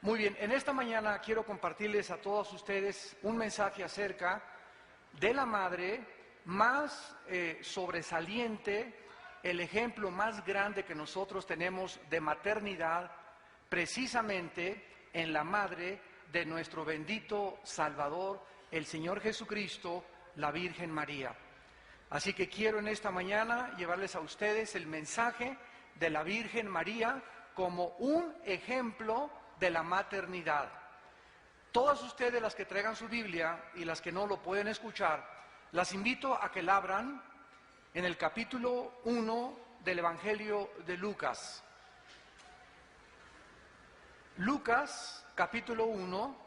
Muy bien, en esta mañana quiero compartirles a todos ustedes un mensaje acerca de la madre más sobresaliente, el ejemplo más grande que nosotros tenemos de maternidad, precisamente en la madre de nuestro bendito Salvador, el Señor Jesucristo, la Virgen María. Así que quiero en esta mañana llevarles a ustedes el mensaje de la Virgen María como un ejemplo de la maternidad. Todas ustedes, las que traigan su Biblia y las que no lo pueden escuchar, las invito a que la abran en el capítulo 1 del Evangelio de Lucas. Lucas, capítulo 1,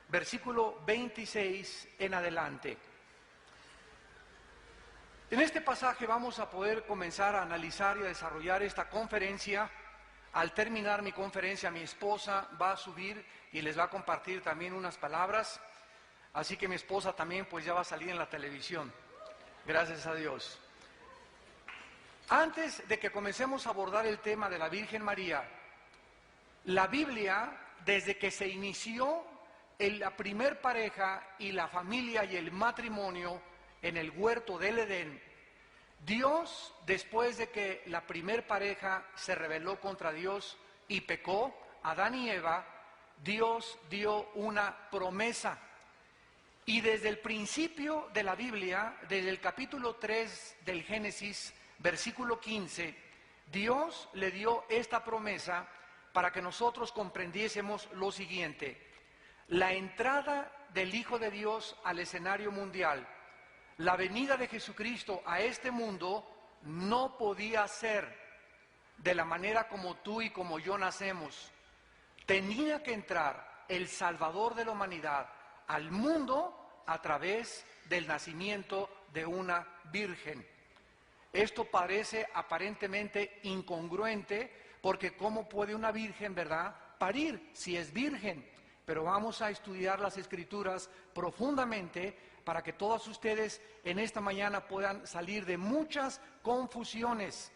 versículo 26 en adelante. En este pasaje vamos a poder comenzar a analizar y a desarrollar esta conferencia. Al terminar mi conferencia, mi esposa va a subir y les va a compartir también unas palabras. Así que mi esposa también pues ya va a salir en la televisión. Gracias a Dios. Antes de que comencemos a abordar el tema de la Virgen María, la Biblia, desde que se inició la primer pareja y la familia y el matrimonio en el huerto del Edén, Dios, después de que la primer pareja se rebeló contra Dios y pecó, Adán y Eva, Dios dio una promesa. Y desde el principio de la Biblia, desde el capítulo 3 del Génesis, versículo 15, Dios le dio esta promesa para que nosotros comprendiésemos lo siguiente: la entrada del Hijo de Dios al escenario mundial, la venida de Jesucristo a este mundo no podía ser de la manera como tú y como yo nacemos. Tenía que entrar el Salvador de la humanidad al mundo a través del nacimiento de una virgen. Esto parece aparentemente incongruente, porque ¿cómo puede una virgen, verdad, parir si es virgen? Pero vamos a estudiar las Escrituras profundamente para que todos ustedes en esta mañana puedan salir de muchas confusiones.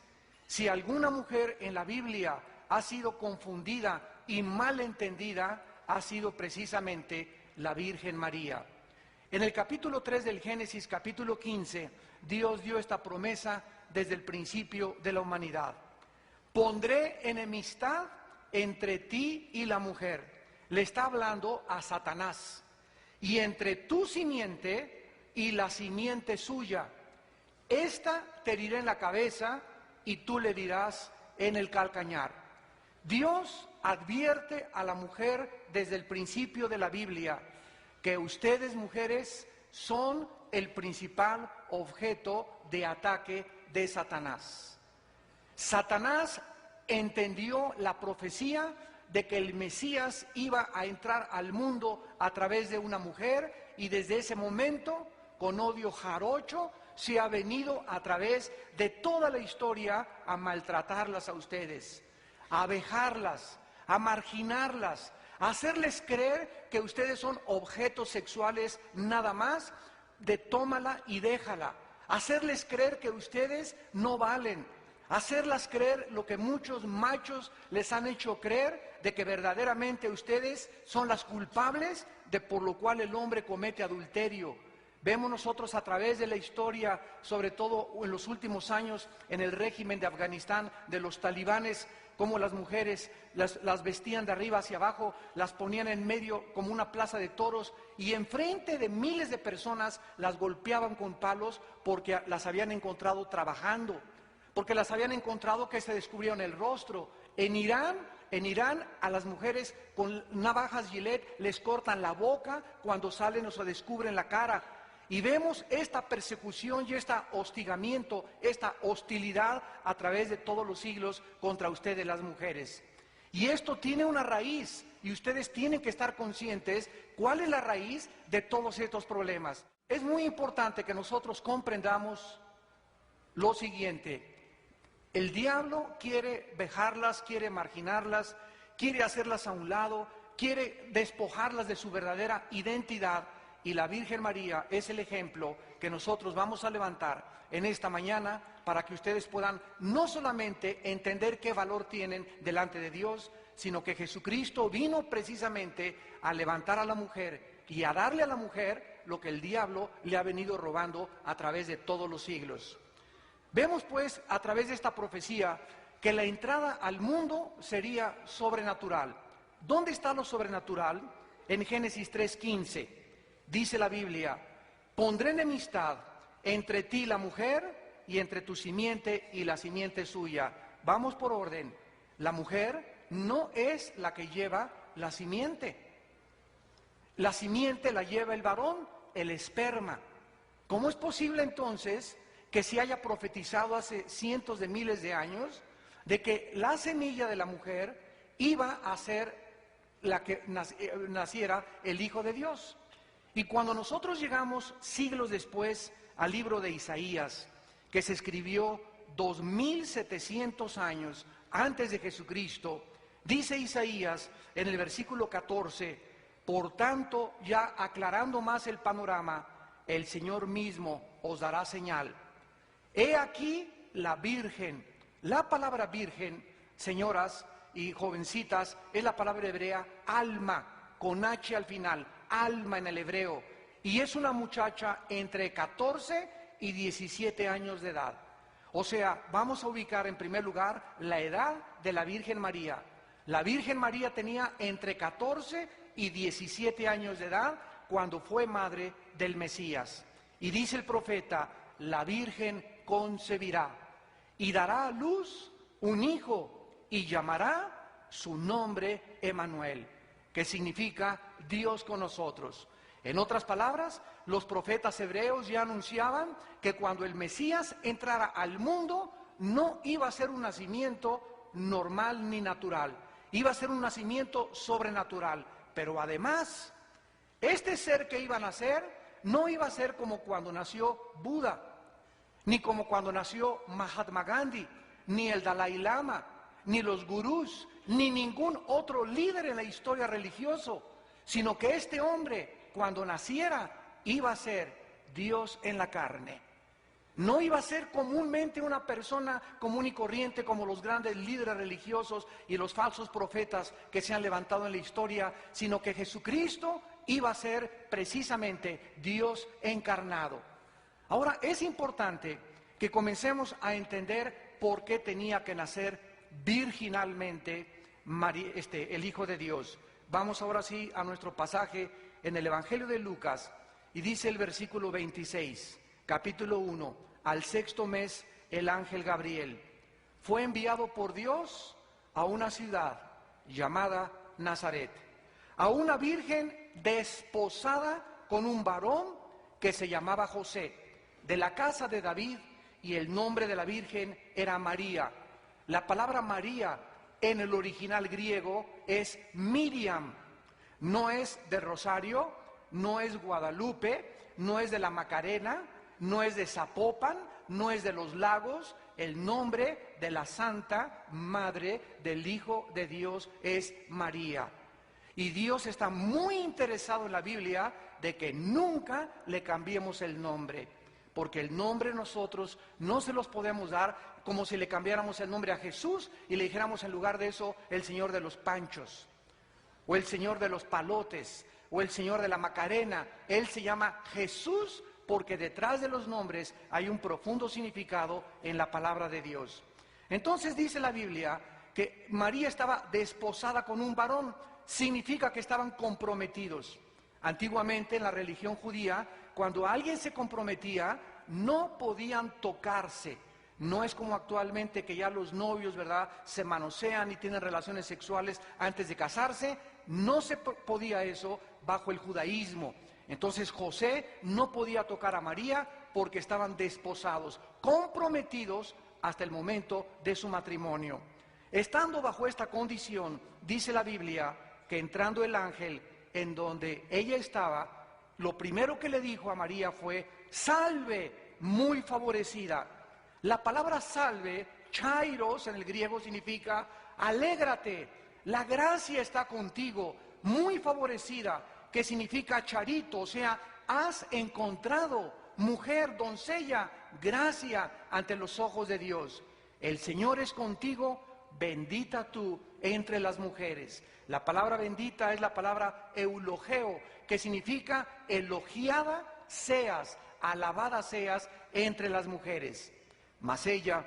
Si alguna mujer en la Biblia ha sido confundida y malentendida, ha sido precisamente la Virgen María. En el capítulo 3 del Génesis, capítulo 15, Dios dio esta promesa desde el principio de la humanidad. Pondré enemistad entre ti y la mujer. Le está hablando a Satanás. Y entre tu simiente y la simiente suya. Esta te herirá en la cabeza y tú le dirás en el calcañar. Dios advierte a la mujer desde el principio de la Biblia que ustedes, mujeres, son el principal objeto de ataque de Satanás. Satanás entendió la profecía de que el Mesías iba a entrar al mundo a través de una mujer, y desde ese momento, con odio jarocho, se ha venido a través de toda la historia a maltratarlas a ustedes, a vejarlas, a marginarlas, a hacerles creer que ustedes son objetos sexuales nada más, de tómala y déjala, hacerles creer que ustedes no valen, hacerlas creer lo que muchos machos les han hecho creer, de que verdaderamente ustedes son las culpables de por lo cual el hombre comete adulterio. Vemos nosotros a través de la historia, sobre todo en los últimos años, en el régimen de Afganistán, de los talibanes, cómo las mujeres las vestían de arriba hacia abajo, las ponían en medio como una plaza de toros, y enfrente de miles de personas las golpeaban con palos porque las habían encontrado trabajando, porque las habían encontrado que se descubrieron el rostro. En Irán a las mujeres con navajas Gillette les cortan la boca cuando salen o se descubren la cara. Y vemos esta persecución y este hostigamiento, esta hostilidad a través de todos los siglos contra ustedes, las mujeres. Y esto tiene una raíz, y ustedes tienen que estar conscientes cuál es la raíz de todos estos problemas. Es muy importante que nosotros comprendamos lo siguiente: el diablo quiere vejarlas, quiere marginarlas, quiere hacerlas a un lado, quiere despojarlas de su verdadera identidad. Y la Virgen María es el ejemplo que nosotros vamos a levantar en esta mañana para que ustedes puedan no solamente entender qué valor tienen delante de Dios, sino que Jesucristo vino precisamente a levantar a la mujer y a darle a la mujer lo que el diablo le ha venido robando a través de todos los siglos. Vemos pues a través de esta profecía que la entrada al mundo sería sobrenatural. ¿Dónde está lo sobrenatural? En Génesis 3:15 dice la Biblia: pondré enemistad entre ti y la mujer, y entre tu simiente y la simiente suya. Vamos por orden. La mujer no es la que lleva la simiente. La simiente la lleva el varón, el esperma. ¿Cómo es posible entonces que se haya profetizado hace cientos de miles de años de que la semilla de la mujer iba a ser la que naciera el Hijo de Dios? Y cuando nosotros llegamos siglos después al libro de Isaías, que se escribió 2700 años antes de Jesucristo, dice Isaías en el versículo 14: por tanto, ya aclarando más el panorama, el Señor mismo os dará señal. He aquí la virgen. La palabra virgen, señoras y jovencitas, es la palabra hebrea alma, con H al final, alma en el hebreo. Y es una muchacha entre 14 y 17 años de edad. O sea, vamos a ubicar en primer lugar la edad de la Virgen María. La Virgen María tenía entre 14 y 17 años de edad cuando fue madre del Mesías. Y dice el profeta: la Virgen concebirá y dará a luz un hijo y llamará su nombre Emmanuel, que significa Dios con nosotros. En otras palabras, los profetas hebreos ya anunciaban que cuando el Mesías entrara al mundo no iba a ser un nacimiento normal ni natural, iba a ser un nacimiento sobrenatural. Pero además, este ser que iba a nacer no iba a ser como cuando nació Buda, ni como cuando nació Mahatma Gandhi, ni el Dalai Lama, ni los gurús, ni ningún otro líder en la historia religiosa, sino que este hombre, cuando naciera, iba a ser Dios en la carne. No iba a ser comúnmente una persona común y corriente como los grandes líderes religiosos y los falsos profetas que se han levantado en la historia, sino que Jesucristo iba a ser precisamente Dios encarnado. Ahora, es importante que comencemos a entender por qué tenía que nacer virginalmente el Hijo de Dios. Vamos ahora sí a nuestro pasaje en el Evangelio de Lucas, y dice el versículo 26, capítulo 1: al sexto mes el ángel Gabriel fue enviado por Dios a una ciudad llamada Nazaret, a una virgen desposada con un varón que se llamaba José, de la casa de David, y el nombre de la virgen era María. La palabra María en el original griego es Miriam. No es de Rosario, no es Guadalupe, no es de la Macarena, no es de Zapopan, no es de los Lagos. El nombre de la Santa Madre del Hijo de Dios es María. Y Dios está muy interesado en la Biblia de que nunca le cambiemos el nombre, porque el nombre nosotros no se los podemos dar como si le cambiáramos el nombre a Jesús y le dijéramos en lugar de eso el Señor de los Panchos, o el Señor de los Palotes, o el Señor de la Macarena. Él se llama Jesús porque detrás de los nombres hay un profundo significado en la palabra de Dios. Entonces dice la Biblia que María estaba desposada con un varón, significa que estaban comprometidos. Antiguamente en la religión judía, cuando alguien se comprometía, no podían tocarse. No es como actualmente que ya los novios, ¿verdad?, se manosean y tienen relaciones sexuales antes de casarse. No se podía eso bajo el judaísmo. Entonces José no podía tocar a María porque estaban desposados, comprometidos hasta el momento de su matrimonio. Estando bajo esta condición, dice la Biblia que entrando el ángel en donde ella estaba, lo primero que le dijo a María fue: salve, muy favorecida. La palabra salve, chairos en el griego, significa alégrate, la gracia está contigo, muy favorecida, que significa charito, o sea, has encontrado, mujer, doncella, gracia ante los ojos de Dios. El Señor es contigo, bendita tú entre las mujeres. La palabra bendita es la palabra eulogeo, que significa elogiada seas, alabada seas entre las mujeres. Mas ella,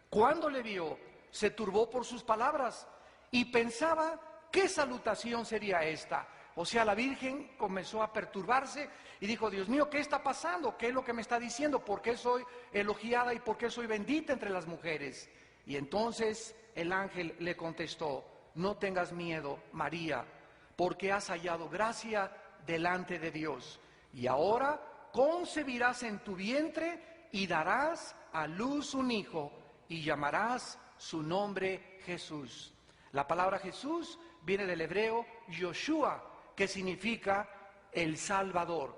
cuando le vio, se turbó por sus palabras y pensaba, ¿qué salutación sería esta? O sea, la Virgen comenzó a perturbarse y dijo, Dios mío, ¿qué está pasando? ¿Qué es lo que me está diciendo? ¿Por qué soy elogiada y por qué soy bendita entre las mujeres? Y entonces el ángel le contestó, no tengas miedo, María, porque has hallado gracia delante de Dios. Y ahora concebirás en tu vientre y darás a luz un hijo y llamarás su nombre Jesús. La palabra Jesús viene del hebreo Yoshua, que significa el Salvador.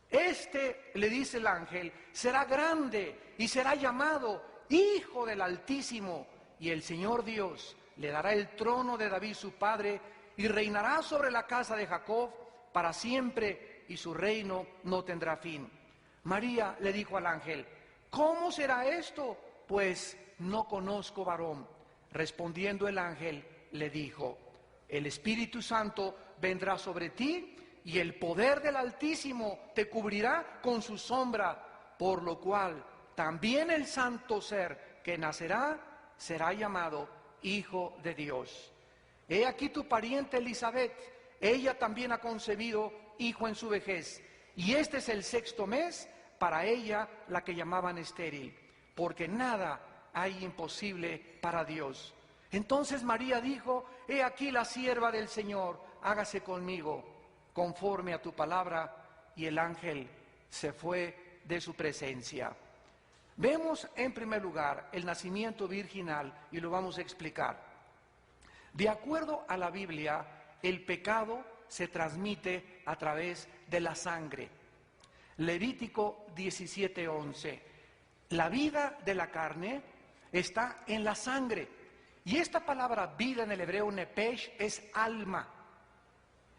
Este, le dice el ángel, será grande y será llamado Hijo del Altísimo, y el Señor Dios le dará el trono de David su padre, y reinará sobre la casa de Jacob para siempre, y su reino no tendrá fin. María le dijo al ángel, ¿cómo será esto? Pues no conozco varón. Respondiendo el ángel, le dijo, el Espíritu Santo vendrá sobre ti, y el poder del Altísimo te cubrirá con su sombra, por lo cual también el santo ser que nacerá será llamado Hijo de Dios. He aquí tu pariente Elizabeth, ella también ha concebido hijo en su vejez, y este es el 6º mes para ella, la que llamaban estéril, porque nada hay imposible para Dios. Entonces María dijo, he aquí la sierva del Señor, hágase conmigo conforme a tu palabra, y el ángel se fue de su presencia. Vemos en primer lugar el nacimiento virginal y lo vamos a explicar. De acuerdo a la Biblia, el pecado se transmite a través de la sangre. Levítico 17:11. La vida de la carne está en la sangre. Y esta palabra vida en el hebreo nepesh es alma.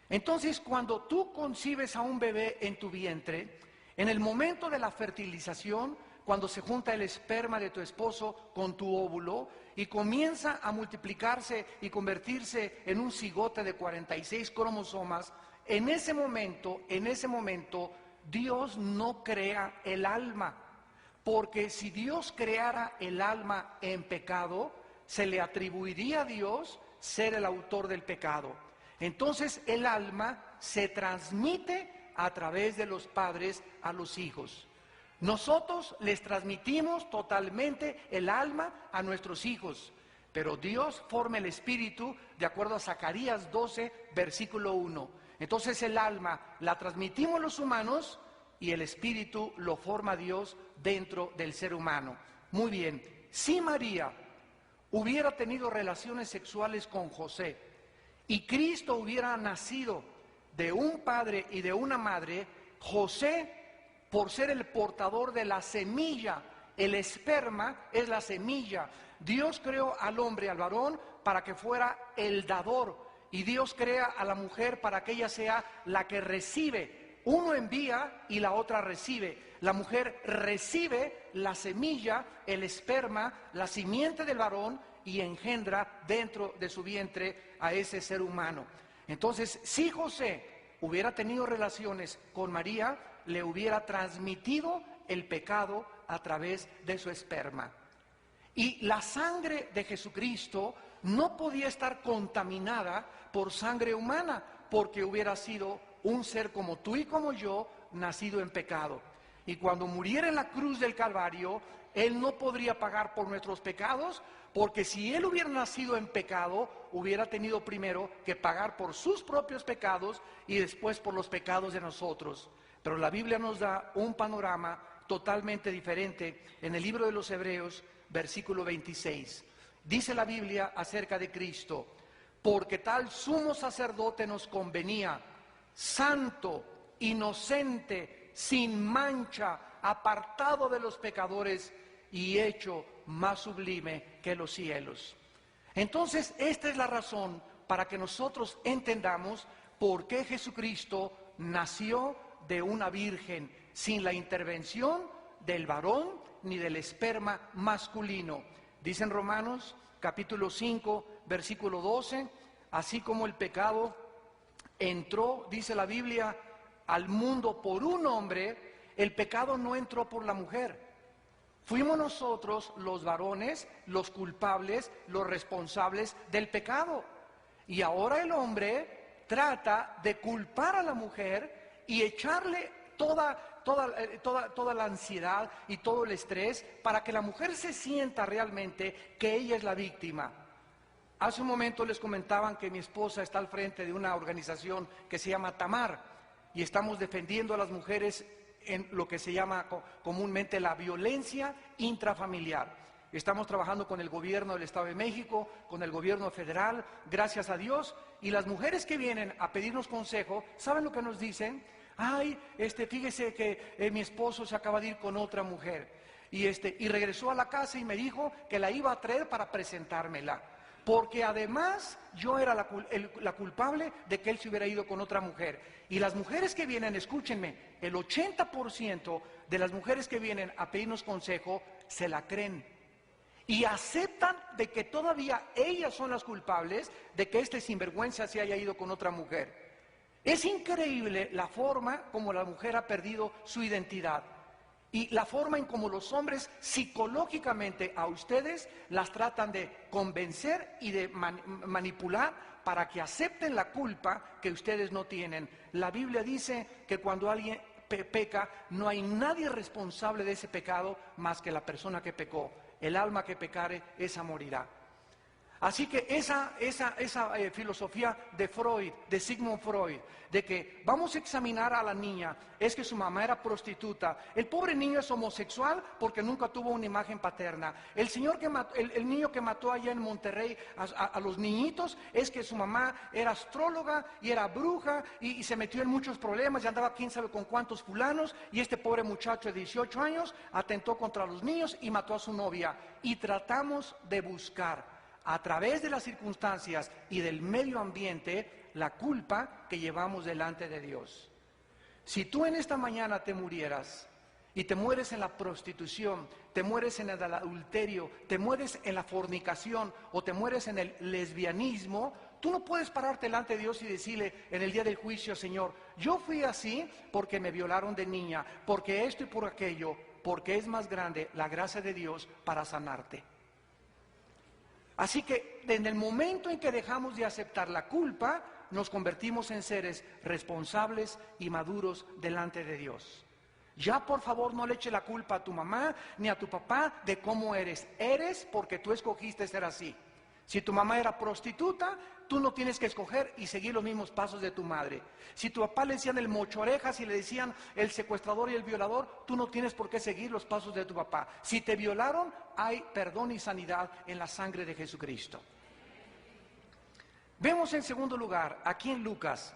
Entonces, cuando tú concibes a un bebé en tu vientre, en el momento de la fertilización, cuando se junta el esperma de tu esposo con tu óvulo y comienza a multiplicarse y convertirse en un cigote de 46 cromosomas, en ese momento, Dios no crea el alma, porque si Dios creara el alma en pecado, se le atribuiría a Dios ser el autor del pecado. Entonces el alma se transmite a través de los padres a los hijos. Nosotros les transmitimos totalmente el alma a nuestros hijos, pero Dios forma el espíritu de acuerdo a Zacarías 12, versículo 1. Entonces el alma la transmitimos los humanos y el espíritu lo forma Dios dentro del ser humano. Muy bien, si María hubiera tenido relaciones sexuales con José y Cristo hubiera nacido de un padre y de una madre, José, por ser el portador de la semilla, el esperma es la semilla. Dios creó al hombre, al varón, para que fuera el dador, y Dios crea a la mujer para que ella sea la que recibe. Uno envía y la otra recibe. La mujer recibe la semilla, el esperma, la simiente del varón, y engendra dentro de su vientre a ese ser humano. Entonces, si José hubiera tenido relaciones con María, le hubiera transmitido el pecado a través de su esperma. Y la sangre de Jesucristo no podía estar contaminada por sangre humana, porque hubiera sido un ser como tú y como yo, nacido en pecado. Y cuando muriera en la cruz del Calvario, Él no podría pagar por nuestros pecados, porque si Él hubiera nacido en pecado, hubiera tenido primero que pagar por sus propios pecados y después por los pecados de nosotros. Pero la Biblia nos da un panorama totalmente diferente en el libro de los Hebreos, versículo 26. Dice la Biblia acerca de Cristo, porque tal sumo sacerdote nos convenía, santo, inocente, sin mancha, apartado de los pecadores y hecho más sublime que los cielos. Entonces, esta es la razón para que nosotros entendamos por qué Jesucristo nació de una virgen, sin la intervención del varón ni del esperma masculino. Dicen Romanos capítulo 5, versículo 12, así como el pecado entró, dice la Biblia, al mundo por un hombre, el pecado no entró por la mujer. Fuimos nosotros los varones, los culpables, los responsables del pecado. Y ahora el hombre trata de culpar a la mujer y echarle toda la ansiedad y todo el estrés para que la mujer se sienta realmente que ella es la víctima. Hace un momento les comentaban que mi esposa está al frente de una organización que se llama Tamar y estamos defendiendo a las mujeres en lo que se llama comúnmente la violencia intrafamiliar. Estamos trabajando con el gobierno del Estado de México, con el gobierno federal, gracias a Dios, y las mujeres que vienen a pedirnos consejo, ¿saben lo que nos dicen? Ay, fíjese que mi esposo se acaba de ir con otra mujer y regresó a la casa y me dijo que la iba a traer para presentármela, porque además yo era la culpable de que él se hubiera ido con otra mujer. Y las mujeres que vienen, escúchenme, el 80% de las mujeres que vienen a pedirnos consejo se la creen y aceptan de que todavía ellas son las culpables de que este sinvergüenza se haya ido con otra mujer. Es increíble la forma como la mujer ha perdido su identidad y la forma en como los hombres psicológicamente a ustedes las tratan de convencer y de manipular para que acepten la culpa que ustedes no tienen. La Biblia dice que cuando alguien peca, no hay nadie responsable de ese pecado más que la persona que pecó. El alma que pecare, esa morirá. Así que esa filosofía de Freud, de Sigmund Freud, de que vamos a examinar a la niña, es que su mamá era prostituta, el pobre niño es homosexual porque nunca tuvo una imagen paterna, el niño que mató allá en Monterrey a los niñitos, es que su mamá era astróloga y era bruja y se metió en muchos problemas y andaba quién sabe con cuántos fulanos, y este pobre muchacho de 18 años atentó contra los niños y mató a su novia. Y tratamos de buscar a través de las circunstancias y del medio ambiente la culpa que llevamos delante de Dios. Si tú en esta mañana te murieras y te mueres en la prostitución, te mueres en el adulterio, te mueres en la fornicación o te mueres en el lesbianismo, tú no puedes pararte delante de Dios y decirle en el día del juicio: Señor, yo fui así porque me violaron de niña, porque esto y por aquello, porque es más grande la gracia de Dios para sanarte. Así que en el momento en que dejamos de aceptar la culpa, nos convertimos en seres responsables y maduros delante de Dios. Ya por favor no le eche la culpa a tu mamá ni a tu papá de cómo eres. Eres porque tú escogiste ser así. Si tu mamá era prostituta, tú no tienes que escoger y seguir los mismos pasos de tu madre. Si tu papá le decían el mocho orejas y le decían el secuestrador y el violador, tú no tienes por qué seguir los pasos de tu papá. Si te violaron, hay perdón y sanidad en la sangre de Jesucristo. Vemos en segundo lugar, aquí en Lucas,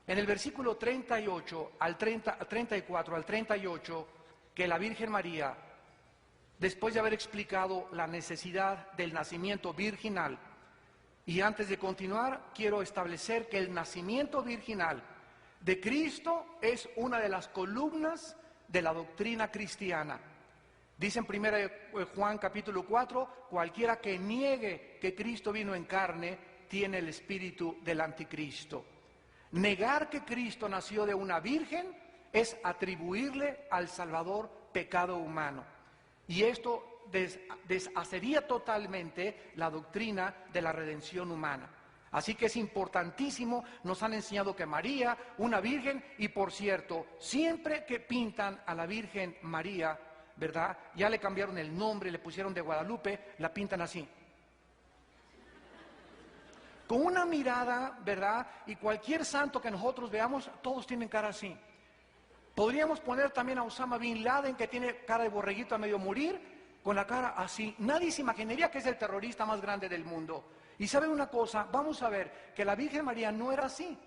en el versículo 34 al 38, que la Virgen María, después de haber explicado la necesidad del nacimiento virginal, y antes de continuar, quiero establecer que el nacimiento virginal de Cristo es una de las columnas de la doctrina cristiana. Dice en 1 Juan capítulo 4, cualquiera que niegue que Cristo vino en carne, tiene el espíritu del anticristo. Negar que Cristo nació de una virgen es atribuirle al Salvador pecado humano. Y esto deshacería totalmente la doctrina de la redención humana. Así que es importantísimo, nos han enseñado que María, una virgen, y por cierto, siempre que pintan a la Virgen María, ¿verdad? Ya le cambiaron el nombre, le pusieron de Guadalupe, la pintan así. Con una mirada, ¿verdad? Y cualquier santo que nosotros veamos, todos tienen cara así. Podríamos poner también a Osama Bin Laden, que tiene cara de borreguito a medio morir, con la cara así. Nadie se imaginaría que es el terrorista más grande del mundo. Y ¿saben una cosa? Vamos a ver que la Virgen María no era así.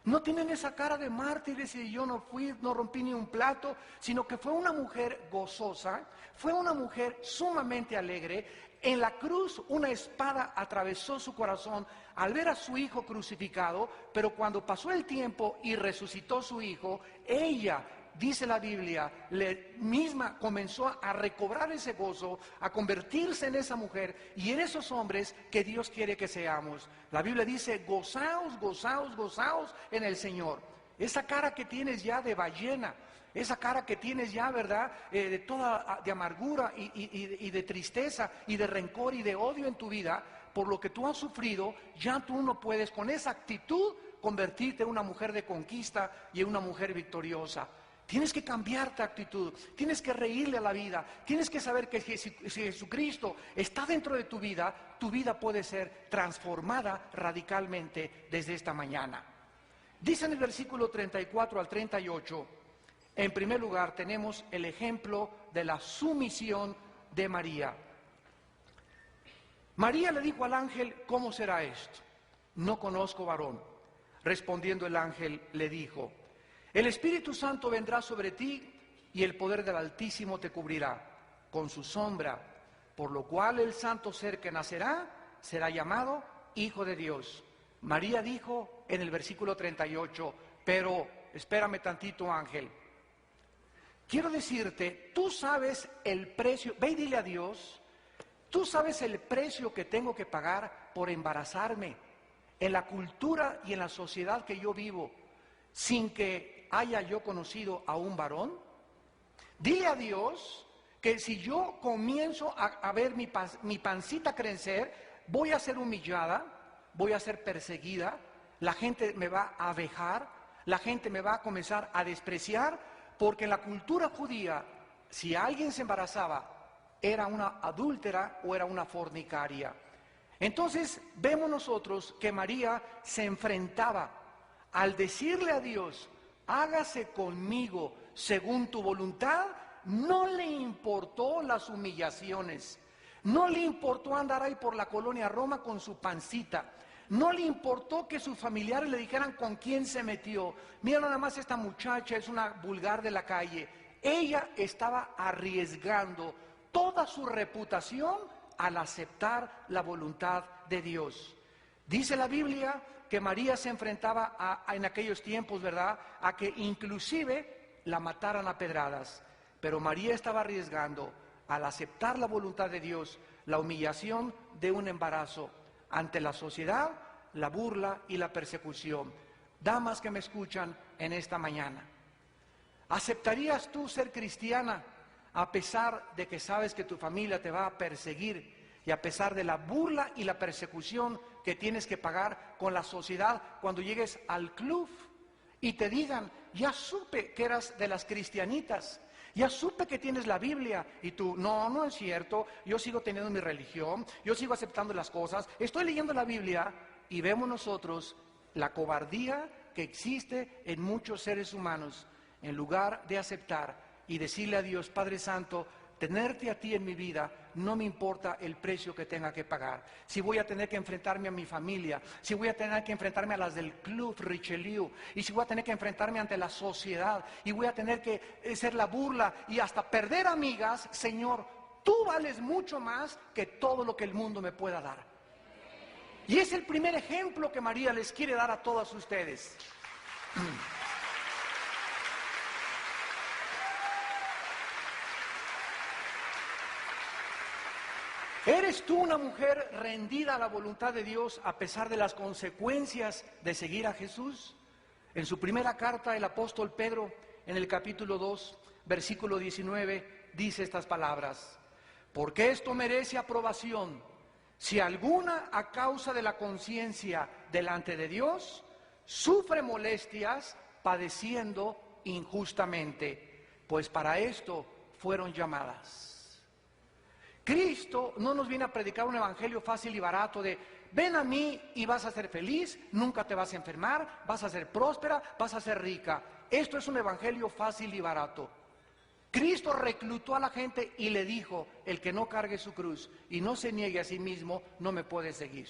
No tienen esa cara de mártires y yo no fui, no rompí ni un plato, sino que fue una mujer gozosa, fue una mujer sumamente alegre. En la cruz una espada atravesó su corazón al ver a su hijo crucificado, pero cuando pasó el tiempo y resucitó su hijo, ella dice la Biblia, misma comenzó a recobrar ese gozo, a convertirse en esa mujer y en esos hombres que Dios quiere que seamos. La Biblia dice, gozaos, gozaos, gozaos en el Señor. Esa cara que tienes ya de ballena, esa cara que tienes ya, ¿verdad? De toda de amargura y de tristeza y de rencor y de odio en tu vida, por lo que tú has sufrido, ya tú no puedes con esa actitud convertirte en una mujer de conquista y en una mujer victoriosa. Tienes que cambiar tu actitud, tienes que reírle a la vida, tienes que saber que si Jesucristo está dentro de tu vida puede ser transformada radicalmente desde esta mañana. Dice en el versículo 34 al 38, en primer lugar tenemos el ejemplo de la sumisión de María. María le dijo al ángel, ¿cómo será esto? No conozco varón. Respondiendo el ángel le dijo, el Espíritu Santo vendrá sobre ti y el poder del Altísimo te cubrirá con su sombra, por lo cual el santo ser que nacerá será llamado Hijo de Dios. María dijo en el versículo 38, pero espérame tantito, ángel. Quiero decirte, tú sabes el precio, ve y dile a Dios, tú sabes el precio que tengo que pagar por embarazarme en la cultura y en la sociedad que yo vivo, sin que haya yo conocido a un varón. Dile a Dios que si yo comienzo a ver mi pancita crecer, voy a ser humillada, voy a ser perseguida, la gente me va a vejar, la gente me va a comenzar a despreciar, porque en la cultura judía, si alguien se embarazaba, era una adúltera o era una fornicaria. Entonces vemos nosotros que María se enfrentaba al decirle a Dios, hágase conmigo según tu voluntad. No le importó las humillaciones, no le importó andar ahí por la colonia Roma con su pancita, no le importó que sus familiares le dijeran con quién se metió. Mira nada más, esta muchacha es una vulgar de la calle. Ella estaba arriesgando toda su reputación al aceptar la voluntad de Dios. Dice la Biblia que María se enfrentaba en aquellos tiempos, ¿verdad?, a que inclusive la mataran a pedradas. Pero María estaba arriesgando, al aceptar la voluntad de Dios, la humillación de un embarazo ante la sociedad, la burla y la persecución. Damas que me escuchan en esta mañana, ¿aceptarías tú ser cristiana a pesar de que sabes que tu familia te va a perseguir y a pesar de la burla y la persecución que tienes que pagar con la sociedad cuando llegues al club y te digan, ya supe que eras de las cristianitas, ya supe que tienes la Biblia, y tú, no es cierto, yo sigo teniendo mi religión, yo sigo aceptando las cosas, estoy leyendo la Biblia, y vemos nosotros la cobardía que existe en muchos seres humanos, en lugar de aceptar y decirle a Dios, Padre Santo, tenerte a ti en mi vida, no me importa el precio que tenga que pagar. Si voy a tener que enfrentarme a mi familia, si voy a tener que enfrentarme a las del Club Richelieu, y si voy a tener que enfrentarme ante la sociedad, y voy a tener que ser la burla y hasta perder amigas, Señor, tú vales mucho más que todo lo que el mundo me pueda dar. Y es el primer ejemplo que María les quiere dar a todas ustedes. ¿Eres tú una mujer rendida a la voluntad de Dios a pesar de las consecuencias de seguir a Jesús? En su primera carta, el apóstol Pedro, en el capítulo 2, versículo 19, dice estas palabras: porque esto merece aprobación, si alguna a causa de la conciencia delante de Dios sufre molestias padeciendo injustamente, pues para esto fueron llamadas. Cristo no nos viene a predicar un evangelio fácil y barato de ven a mí y vas a ser feliz, nunca te vas a enfermar, vas a ser próspera, vas a ser rica. Esto es un evangelio fácil y barato. Cristo reclutó a la gente y le dijo, el que no cargue su cruz y no se niegue a sí mismo, no me puede seguir.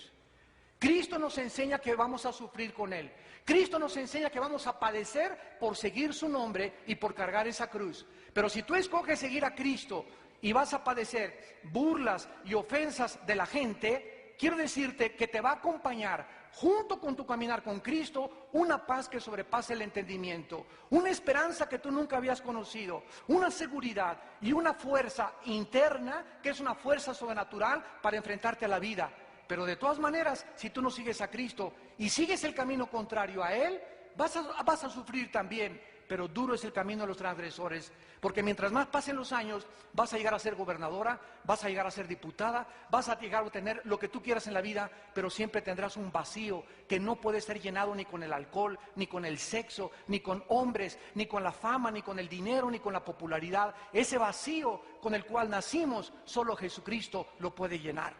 Cristo nos enseña que vamos a sufrir con Él. Cristo nos enseña que vamos a padecer por seguir su nombre y por cargar esa cruz. Pero si tú escoges seguir a Cristo y vas a padecer burlas y ofensas de la gente, quiero decirte que te va a acompañar junto con tu caminar con Cristo, una paz que sobrepasa el entendimiento, una esperanza que tú nunca habías conocido, una seguridad y una fuerza interna que es una fuerza sobrenatural para enfrentarte a la vida. Pero de todas maneras, si tú no sigues a Cristo y sigues el camino contrario a Él, vas a sufrir también. Pero duro es el camino de los transgresores, porque mientras más pasen los años, vas a llegar a ser gobernadora, vas a llegar a ser diputada, vas a llegar a tener lo que tú quieras en la vida, pero siempre tendrás un vacío que no puede ser llenado ni con el alcohol, ni con el sexo, ni con hombres, ni con la fama, ni con el dinero, ni con la popularidad. Ese vacío con el cual nacimos, solo Jesucristo lo puede llenar.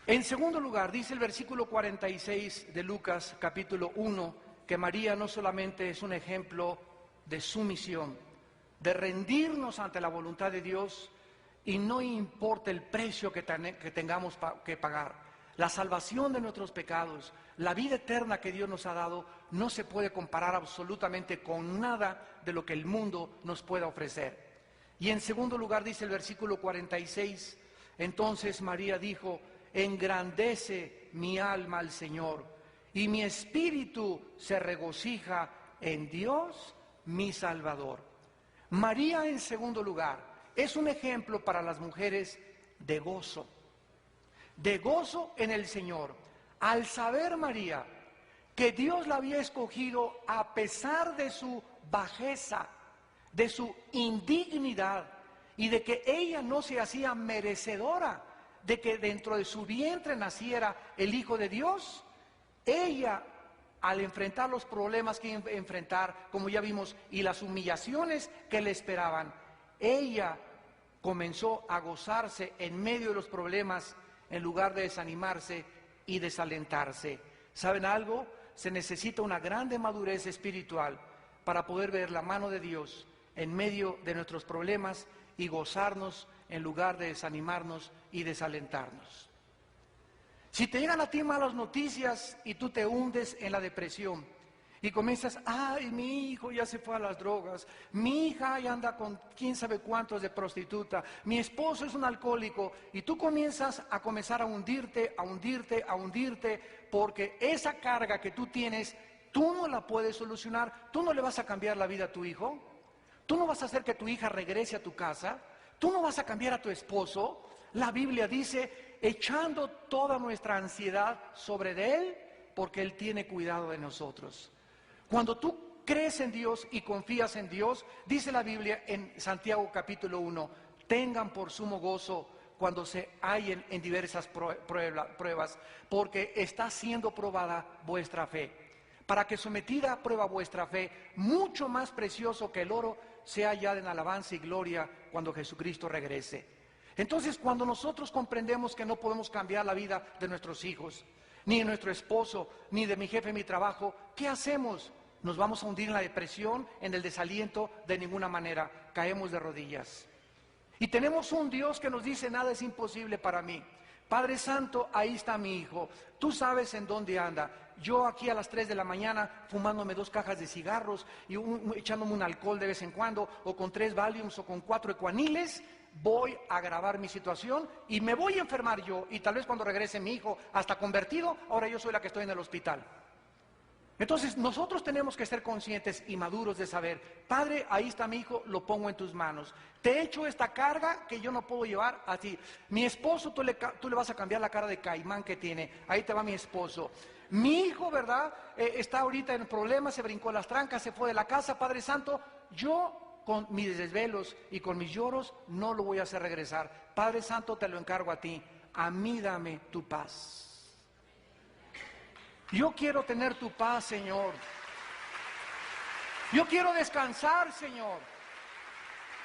En segundo lugar, dice el versículo 46 de Lucas capítulo 1, que María no solamente es un ejemplo de sumisión, de rendirnos ante la voluntad de Dios y no importa el precio que tengamos que pagar. La salvación de nuestros pecados, la vida eterna que Dios nos ha dado, no se puede comparar absolutamente con nada de lo que el mundo nos pueda ofrecer. Y en segundo lugar dice el versículo 46, entonces María dijo: engrandece mi alma al Señor, y mi espíritu se regocija en Dios mi Salvador. María, en segundo lugar, es un ejemplo para las mujeres de gozo en el Señor. Al saber María que Dios la había escogido a pesar de su bajeza, de su indignidad, y de que ella no se hacía merecedora de que dentro de su vientre naciera el Hijo de Dios, ella, al enfrentar los problemas que iba a enfrentar, como ya vimos, y las humillaciones que le esperaban, ella comenzó a gozarse en medio de los problemas, en lugar de desanimarse y desalentarse. ¿Saben algo? Se necesita una grande madurez espiritual para poder ver la mano de Dios en medio de nuestros problemas y gozarnos en lugar de desanimarnos y desalentarnos. Si te llegan a ti malas noticias y tú te hundes en la depresión y comienzas: ay, mi hijo ya se fue a las drogas, mi hija ya anda con quién sabe cuántos de prostituta, mi esposo es un alcohólico, y tú comienzas a hundirte, porque esa carga que tú tienes, tú no la puedes solucionar. Tú no le vas a cambiar la vida a tu hijo, tú no vas a hacer que tu hija regrese a tu casa, tú no vas a cambiar a tu esposo. La Biblia dice: echando toda nuestra ansiedad sobre de Él, porque Él tiene cuidado de nosotros. Cuando tú crees en Dios y confías en Dios, dice la Biblia en Santiago capítulo 1, tengan por sumo gozo cuando se hallen en diversas pruebas, porque está siendo probada vuestra fe, para que sometida a prueba vuestra fe, mucho más precioso que el oro, sea hallada en alabanza y gloria cuando Jesucristo regrese. Entonces, cuando nosotros comprendemos que no podemos cambiar la vida de nuestros hijos, ni de nuestro esposo, ni de mi jefe en mi trabajo, ¿qué hacemos? Nos vamos a hundir en la depresión, en el desaliento. De ninguna manera. Caemos de rodillas. Y tenemos un Dios que nos dice: nada es imposible para mí. Padre Santo, ahí está mi hijo, tú sabes en dónde anda. Yo aquí a las 3 de la mañana fumándome 2 cajas de cigarros y echándome un alcohol de vez en cuando, o con 3 Valiums o con 4 Equaniles, voy a agravar mi situación y me voy a enfermar yo, y tal vez cuando regrese mi hijo hasta convertido, ahora yo soy la que estoy en el hospital. Entonces nosotros tenemos que ser conscientes y maduros de saber: Padre, ahí está mi hijo, lo pongo en tus manos. Te echo esta carga que yo no puedo llevar a ti. Mi esposo, tú le vas a cambiar la cara de caimán que tiene. Ahí te va mi esposo. Mi hijo, ¿verdad? Está ahorita en problemas, se brincó las trancas, se fue de la casa. Padre Santo, yo con mis desvelos y con mis lloros no lo voy a hacer regresar. Padre Santo, te lo encargo a ti. A mí dame tu paz. Yo quiero tener tu paz, Señor. Yo quiero descansar, Señor.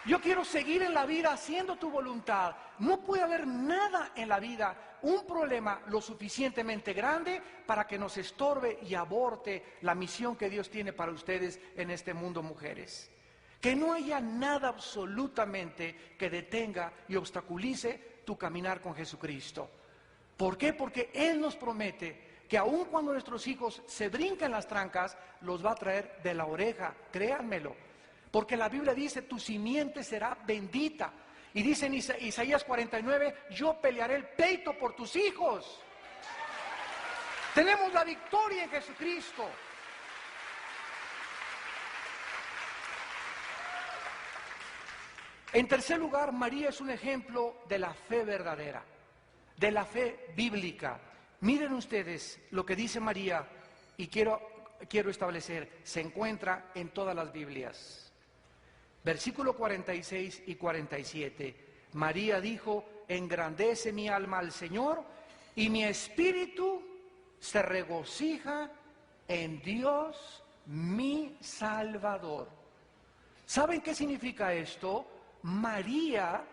Yo quiero seguir en la vida haciendo tu voluntad. No puede haber nada en la vida, un problema lo suficientemente grande para que nos estorbe y aborte la misión que Dios tiene para ustedes en este mundo, mujeres. Que no haya nada absolutamente que detenga y obstaculice tu caminar con Jesucristo. ¿Por qué? Porque Él nos promete que aun cuando nuestros hijos se brincan las trancas, los va a traer de la oreja, créanmelo. Porque la Biblia dice, tu simiente será bendita. Y dice en Isaías 49, yo pelearé el pleito por tus hijos. Tenemos la victoria en Jesucristo. En tercer lugar, María es un ejemplo de la fe verdadera, de la fe bíblica. Miren ustedes lo que dice María, y quiero establecer, se encuentra en todas las Biblias. Versículo 46 y 47. María dijo, engrandece mi alma al Señor, y mi espíritu se regocija en Dios mi Salvador. ¿Saben qué significa esto? María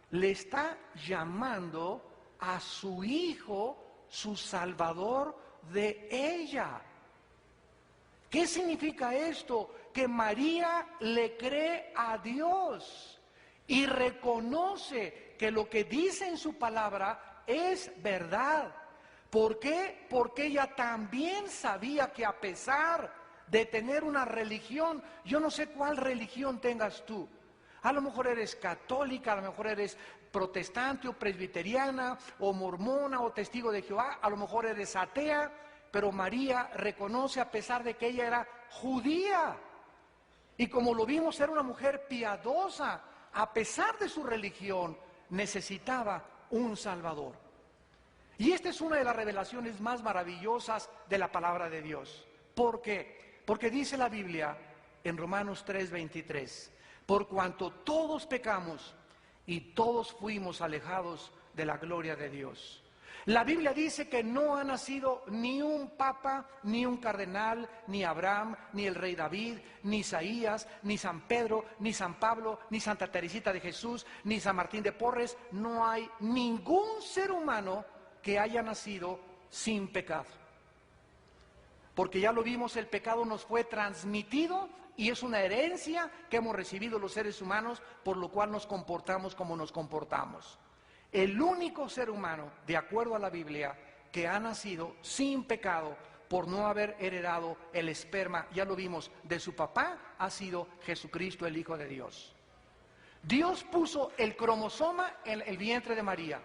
le está llamando a su hijo, su Salvador de ella. ¿Qué significa esto? Que María le cree a Dios y reconoce que lo que dice en su palabra es verdad. ¿Por qué? Porque ella también sabía que a pesar de tener una religión, yo no sé cuál religión tengas tú. A lo mejor eres católica, a lo mejor eres protestante o presbiteriana o mormona o testigo de Jehová, a lo mejor eres atea, pero María reconoce a pesar de que ella era judía. Y como lo vimos, era una mujer piadosa, a pesar de su religión, necesitaba un Salvador. Y esta es una de las revelaciones más maravillosas de la palabra de Dios. ¿Por qué? Porque dice la Biblia en Romanos 3:23, por cuanto todos pecamos y todos fuimos alejados de la gloria de Dios. La Biblia dice que no ha nacido ni un papa, ni un cardenal, ni Abraham, ni el rey David, ni Isaías, ni San Pedro, ni San Pablo, ni Santa Teresita de Jesús, ni San Martín de Porres. No hay ningún ser humano que haya nacido sin pecado. Porque ya lo vimos, el pecado nos fue transmitido y es una herencia que hemos recibido los seres humanos, por lo cual nos comportamos como nos comportamos. El único ser humano, de acuerdo a la Biblia, que ha nacido sin pecado por no haber heredado el esperma, ya lo vimos, de su papá, ha sido Jesucristo, el Hijo de Dios. Dios puso el cromosoma en el vientre de María.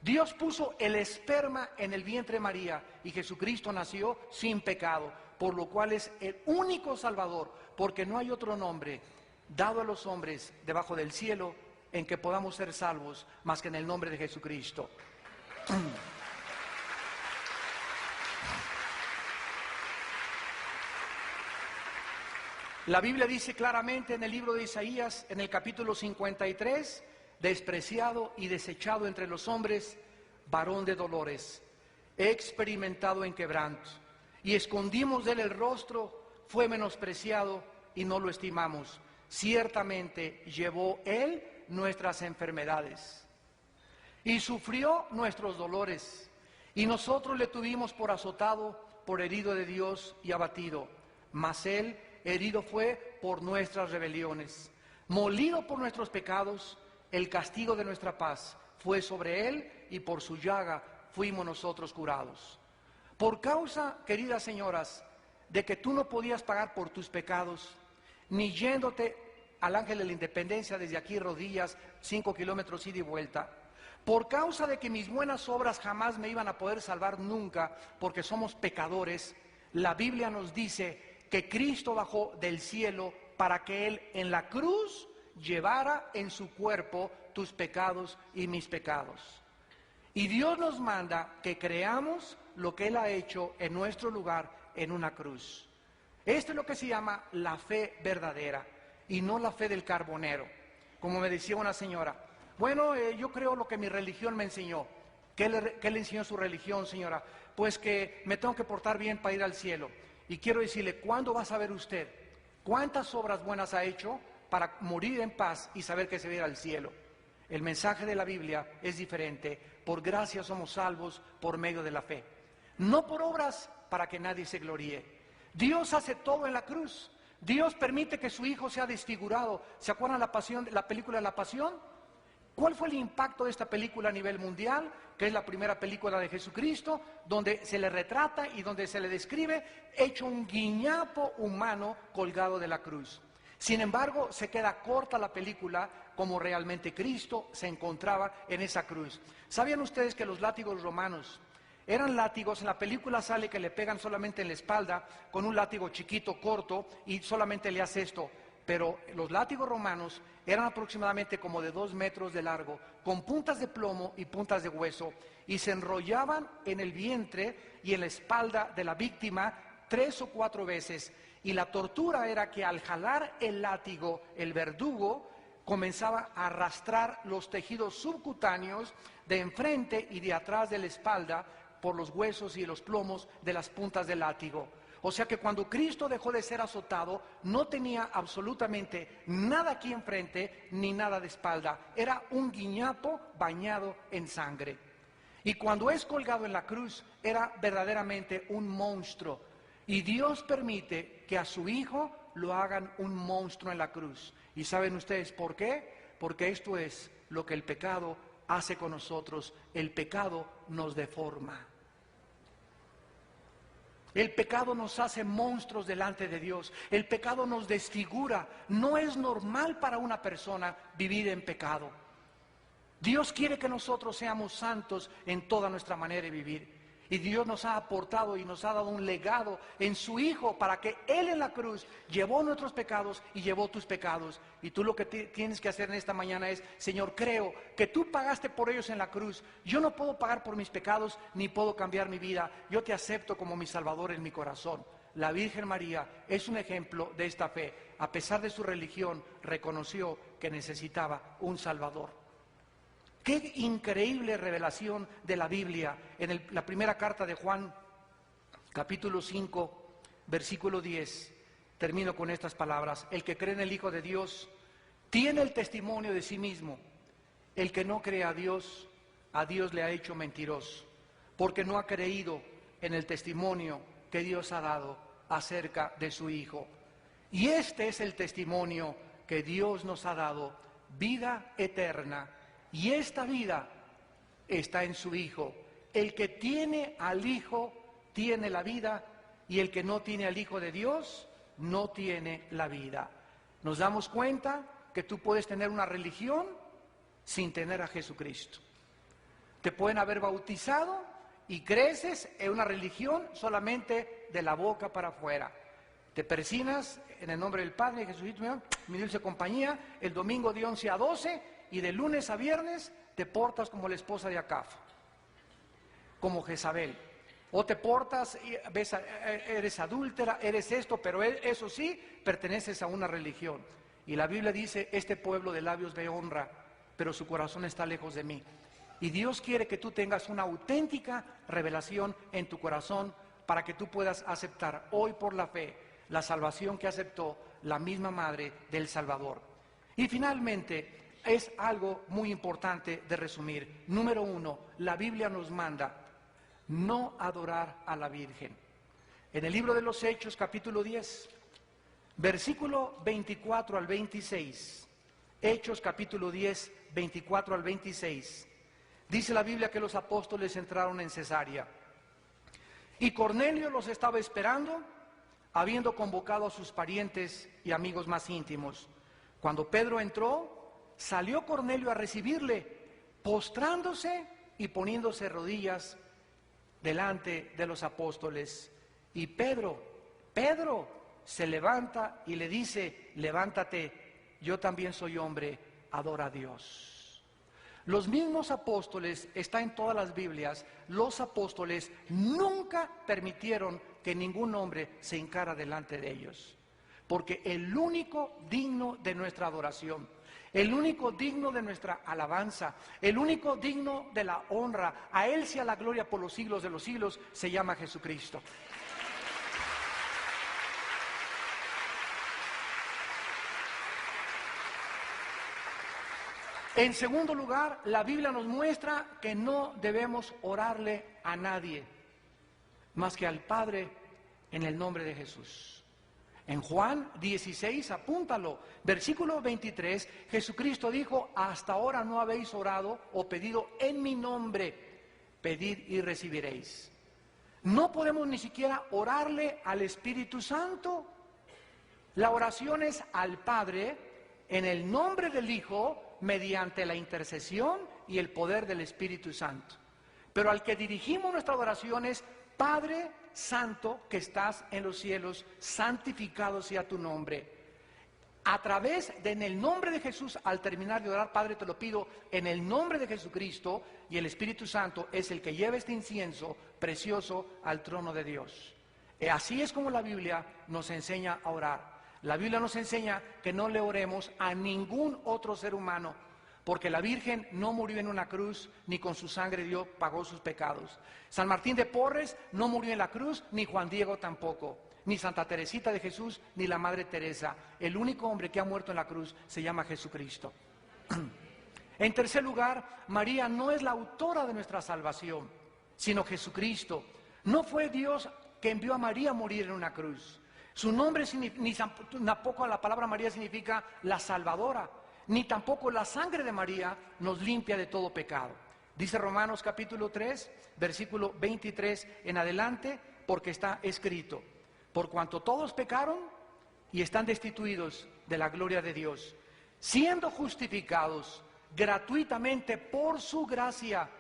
Dios puso el esperma en el vientre de María y Jesucristo nació sin pecado, por lo cual es el único Salvador, porque no hay otro nombre dado a los hombres debajo del cielo en que podamos ser salvos más que en el nombre de Jesucristo. La Biblia dice claramente en el libro de Isaías, en el capítulo 53, despreciado y desechado entre los hombres, varón de dolores, he experimentado en quebranto, y escondimos de él el rostro, fue menospreciado y no lo estimamos. Ciertamente llevó él nuestras enfermedades y sufrió nuestros dolores, y nosotros le tuvimos por azotado, por herido de Dios y abatido. Mas él herido fue por nuestras rebeliones, molido por nuestros pecados. El castigo de nuestra paz fue sobre él, y por su llaga fuimos nosotros curados. Por causa, queridas señoras, de que tú no podías pagar por tus pecados, ni yéndote al Ángel de la Independencia desde aquí rodillas, 5 kilómetros ida y vuelta, por causa de que mis buenas obras jamás me iban a poder salvar nunca, porque somos pecadores, la Biblia nos dice que Cristo bajó del cielo para que Él en la cruz llevara en su cuerpo tus pecados y mis pecados. Y Dios nos manda que creamos lo que Él ha hecho en nuestro lugar en una cruz. Esto es lo que se llama la fe verdadera y no la fe del carbonero. Como me decía una señora, bueno, yo creo lo que mi religión me enseñó. ¿Qué le enseñó su religión, señora? Pues que me tengo que portar bien para ir al cielo. Y quiero decirle, ¿cuándo va a saber usted cuántas obras buenas ha hecho para morir en paz y saber que se va a ir al cielo? El mensaje de la Biblia es diferente. Por gracia somos salvos por medio de la fe, no por obras para que nadie se gloríe. Dios hace todo en la cruz. Dios permite que su Hijo sea desfigurado. ¿Se acuerdan la película La Pasión? ¿Cuál fue el impacto de esta película a nivel mundial? Que es la primera película de Jesucristo, donde se le retrata y donde se le describe hecho un guiñapo humano colgado de la cruz. Sin embargo, se queda corta la película como realmente Cristo se encontraba en esa cruz. ¿Sabían ustedes que los látigos romanos eran látigos? En la película sale que le pegan solamente en la espalda con un látigo chiquito, corto, y solamente le hace esto. Pero los látigos romanos eran aproximadamente como de 2 metros de largo, con puntas de plomo y puntas de hueso, y se enrollaban en el vientre y en la espalda de la víctima 3 o 4 veces. Y la tortura era que al jalar el látigo, el verdugo comenzaba a arrastrar los tejidos subcutáneos de enfrente y de atrás de la espalda por los huesos y los plomos de las puntas del látigo. O sea que cuando Cristo dejó de ser azotado, no tenía absolutamente nada aquí enfrente ni nada de espalda. Era un guiñapo bañado en sangre. Y cuando es colgado en la cruz, era verdaderamente un monstruo. Y Dios permite que a su Hijo lo hagan un monstruo en la cruz. ¿Y saben ustedes por qué? Porque esto es lo que el pecado hace con nosotros. El pecado nos deforma. El pecado nos hace monstruos delante de Dios. El pecado nos desfigura. No es normal para una persona vivir en pecado. Dios quiere que nosotros seamos santos en toda nuestra manera de vivir. Y Dios nos ha aportado y nos ha dado un legado en su Hijo para que Él en la cruz llevó nuestros pecados y llevó tus pecados. Y tú lo que tienes que hacer en esta mañana es: Señor, creo que tú pagaste por ellos en la cruz. Yo no puedo pagar por mis pecados ni puedo cambiar mi vida. Yo te acepto como mi Salvador en mi corazón. La Virgen María es un ejemplo de esta fe. A pesar de su religión, reconoció que necesitaba un Salvador. Qué increíble revelación de la Biblia. En la primera carta de Juan, capítulo 5, versículo 10, termino con estas palabras: el que cree en el Hijo de Dios tiene el testimonio de sí mismo. El que no cree a Dios le ha hecho mentiroso, porque no ha creído en el testimonio que Dios ha dado acerca de su Hijo. Y este es el testimonio que Dios nos ha dado: vida eterna. Y esta vida está en su Hijo. El que tiene al Hijo tiene la vida, y el que no tiene al Hijo de Dios no tiene la vida. Nos damos cuenta que tú puedes tener una religión sin tener a Jesucristo. Te pueden haber bautizado y creces en una religión solamente de la boca para afuera. Te persignas en el nombre del Padre y de Jesucristo, mi dulce compañía, el domingo de 11 a 12, y de lunes a viernes te portas como la esposa de Acab, como Jezabel. O te portas, eres adúltera, eres esto, pero eso sí, perteneces a una religión. Y la Biblia dice: este pueblo de labios me honra, pero su corazón está lejos de mí. Y Dios quiere que tú tengas una auténtica revelación en tu corazón para que tú puedas aceptar hoy por la fe la salvación que aceptó la misma Madre del Salvador. Y finalmente, es algo muy importante de resumir. Número 1, la Biblia nos manda no adorar a la Virgen. En el libro de los Hechos, capítulo 10, versículo 24 al 26, Hechos capítulo 10, 24 al 26, dice la Biblia que los apóstoles entraron en Cesarea. Y Cornelio los estaba esperando, habiendo convocado a sus parientes y amigos más íntimos. Cuando Pedro entró, salió Cornelio a recibirle, postrándose y poniéndose rodillas delante de los apóstoles. Y Pedro se levanta y le dice: levántate, yo también soy hombre, adora a Dios. Los mismos apóstoles, está en todas las Biblias, los apóstoles nunca permitieron que ningún hombre se hincara delante de ellos, porque el único digno de nuestra adoración, el único digno de nuestra alabanza, el único digno de la honra, a Él sea la gloria por los siglos de los siglos, se llama Jesucristo. En segundo lugar, la Biblia nos muestra que no debemos orarle a nadie más que al Padre en el nombre de Jesús. En Juan 16, apúntalo, versículo 23, Jesucristo dijo: hasta ahora no habéis orado o pedido en mi nombre, pedid y recibiréis. No podemos ni siquiera orarle al Espíritu Santo. La oración es al Padre en el nombre del Hijo mediante la intercesión y el poder del Espíritu Santo. Pero al que dirigimos nuestra adoración es: Padre Santo que estás en los cielos, santificado sea tu nombre. A través de, en el nombre de Jesús, al terminar de orar, Padre, te lo pido en el nombre de Jesucristo, y el Espíritu Santo es el que lleva este incienso precioso al trono de Dios. Así es como la Biblia nos enseña a orar. La Biblia nos enseña que no le oremos a ningún otro ser humano, porque la Virgen no murió en una cruz, ni con su sangre Dios pagó sus pecados. San Martín de Porres no murió en la cruz, ni Juan Diego tampoco, ni Santa Teresita de Jesús, ni la Madre Teresa. El único hombre que ha muerto en la cruz se llama Jesucristo. En tercer lugar, María no es la autora de nuestra salvación, sino Jesucristo. No fue Dios que envió a María a morir en una cruz. Su nombre, ni tampoco la palabra María significa la salvadora, ni tampoco la sangre de María nos limpia de todo pecado. Dice Romanos capítulo 3, versículo 23 en adelante, porque está escrito: por cuanto todos pecaron y están destituidos de la gloria de Dios, siendo justificados gratuitamente por su gracia,